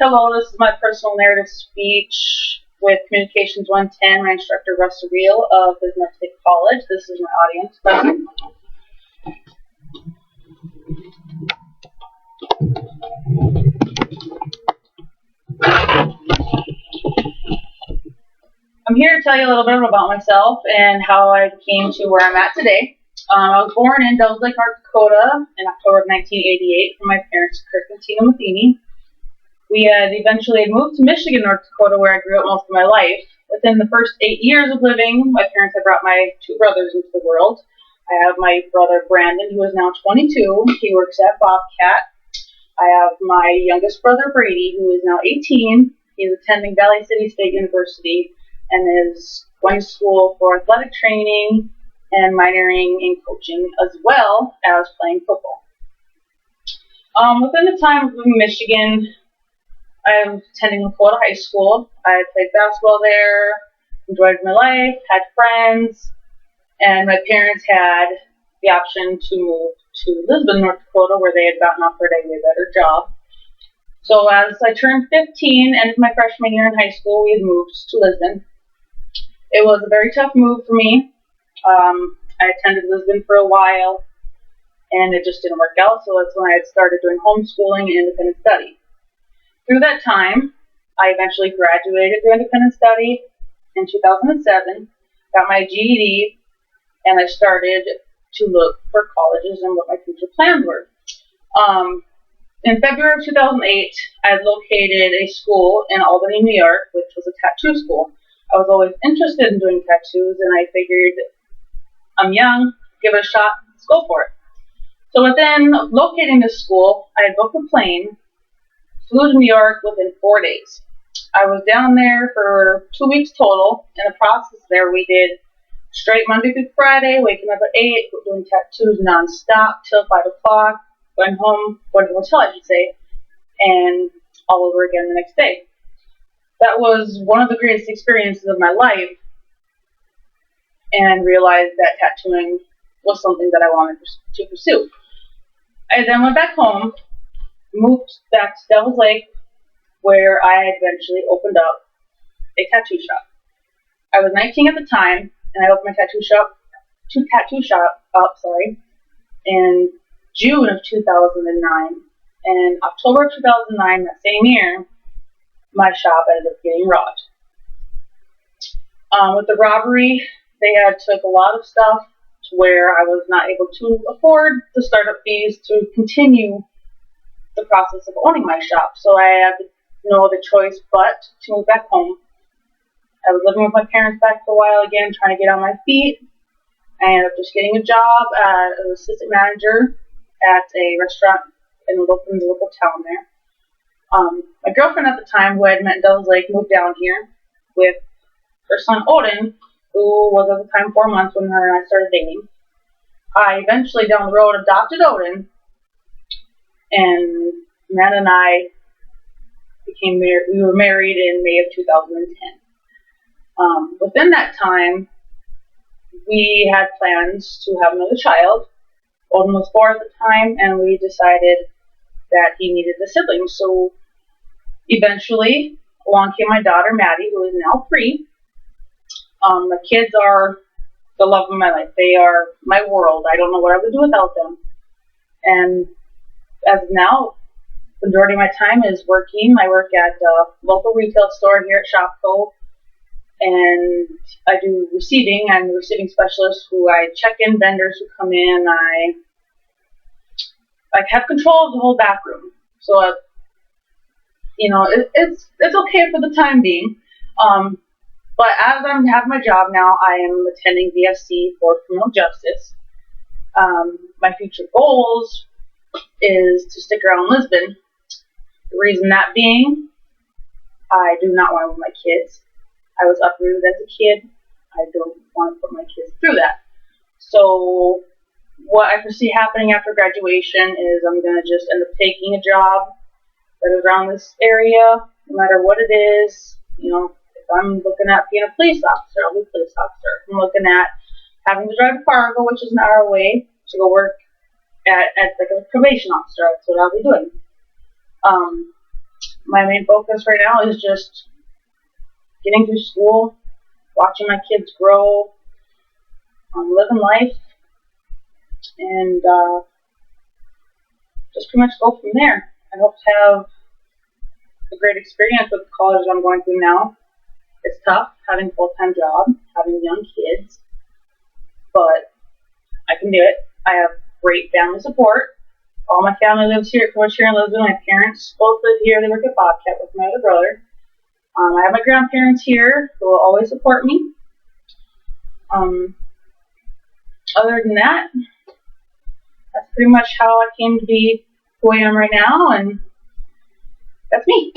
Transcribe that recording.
Hello, this is my personal narrative speech with Communications 110, my instructor Russ Reel of Bismarck State College. This is my audience. I'm here to tell you a little bit about myself and how I came to where I'm at today. I was born in Devils Lake, North Dakota in October of 1988 from my parents, Kirk and Tina Matheny. We had eventually moved to Michigan, North Dakota, where I grew up most of my life. Within the first 8 years of living, my parents had brought my two brothers into the world. I have my brother Brandon, who is now 22. He works at Bobcat. I have my youngest brother Brady, who is now 18. He's attending Valley City State University and is going to school for athletic training and minoring in coaching, as well as playing football. Within the time of living in Michigan, I was attending Lakota High School. I played basketball there, enjoyed my life, had friends, and my parents had the option to move to Lisbon, North Dakota, where they had gotten offered a way better job. So as I turned 15, and my freshman year in high school, we had moved to Lisbon. It was a very tough move for me. I attended Lisbon for a while, and it just didn't work out, so that's when I had started doing homeschooling and independent study. Through that time, I eventually graduated through independent study in 2007, got my GED, and I started to look for colleges and what my future plans were. In February of 2008, I had located a school in Albany, New York, which was a tattoo school. I was always interested in doing tattoos, and I figured, I'm young, give it a shot, let's go for it. So within locating this school, I had booked a plane, flew to New York within 4 days. I was down there for 2 weeks total. In the process there, we did straight Monday through Friday, waking up at 8, doing tattoos nonstop till 5 o'clock, going home, going to the hotel, I should say, and all over again the next day. That was one of the greatest experiences of my life, and realized that tattooing was something that I wanted to pursue. I then went back home, moved back to Devils Lake, where I eventually opened up a tattoo shop. I was 19 at the time, and I opened my tattoo shop in June of 2009. And in October of 2009, that same year, my shop ended up getting robbed. With the robbery, they had took a lot of stuff to where I was not able to afford the startup fees to continue the process of owning my shop. So I had no other choice but to move back home. I was living with my parents back for a while again, trying to get on my feet. I ended up just getting a job as an assistant manager at a restaurant in the local town there. My girlfriend at the time, who I had met in Devils Lake, moved down here with her son Odin, who was at the time 4 months when her and I started dating. I eventually, down the road, adopted Odin, and Matt and I became married. We were married in May of 2010. Within that time, we had plans to have another child. Odin was 4 at the time, and we decided that he needed a sibling. So eventually, along came my daughter Maddie, who is now 3. The kids are the love of my life. They are my world. I don't know what I would do without them. And as of now, the majority of my time is working. I work at a local retail store here at Shopco, and I do receiving. I'm the receiving specialist who I check in vendors who come in. I have control of the whole back room. So, it's okay for the time being. But as I have my job now, I am attending VSC for criminal justice. My future goals is to stick around Lisbon. The reason that being, I do not want to move my kids. I was uprooted as a kid. I don't want to put my kids through that. So what I foresee happening after graduation is I'm going to just end up taking a job that is around this area, no matter what it is. If I'm looking at being a police officer, I'll be a police officer. If I'm looking at having to drive to Fargo, which is an hour away, to go work at like a probation officer, that's what I'll be doing. my main focus right now is just getting through school, watching my kids grow, living life, and just pretty much go from there. I hope to have a great experience with the college I'm going through now. It's tough having a full-time job, having young kids, but I can do it. I have great family support. All my family lives here, pretty much here in Lisbon. My parents both live here. They work at Bobcat with my other brother. I have my grandparents here who will always support me. Other than that, that's pretty much how I came to be who I am right now, and that's me.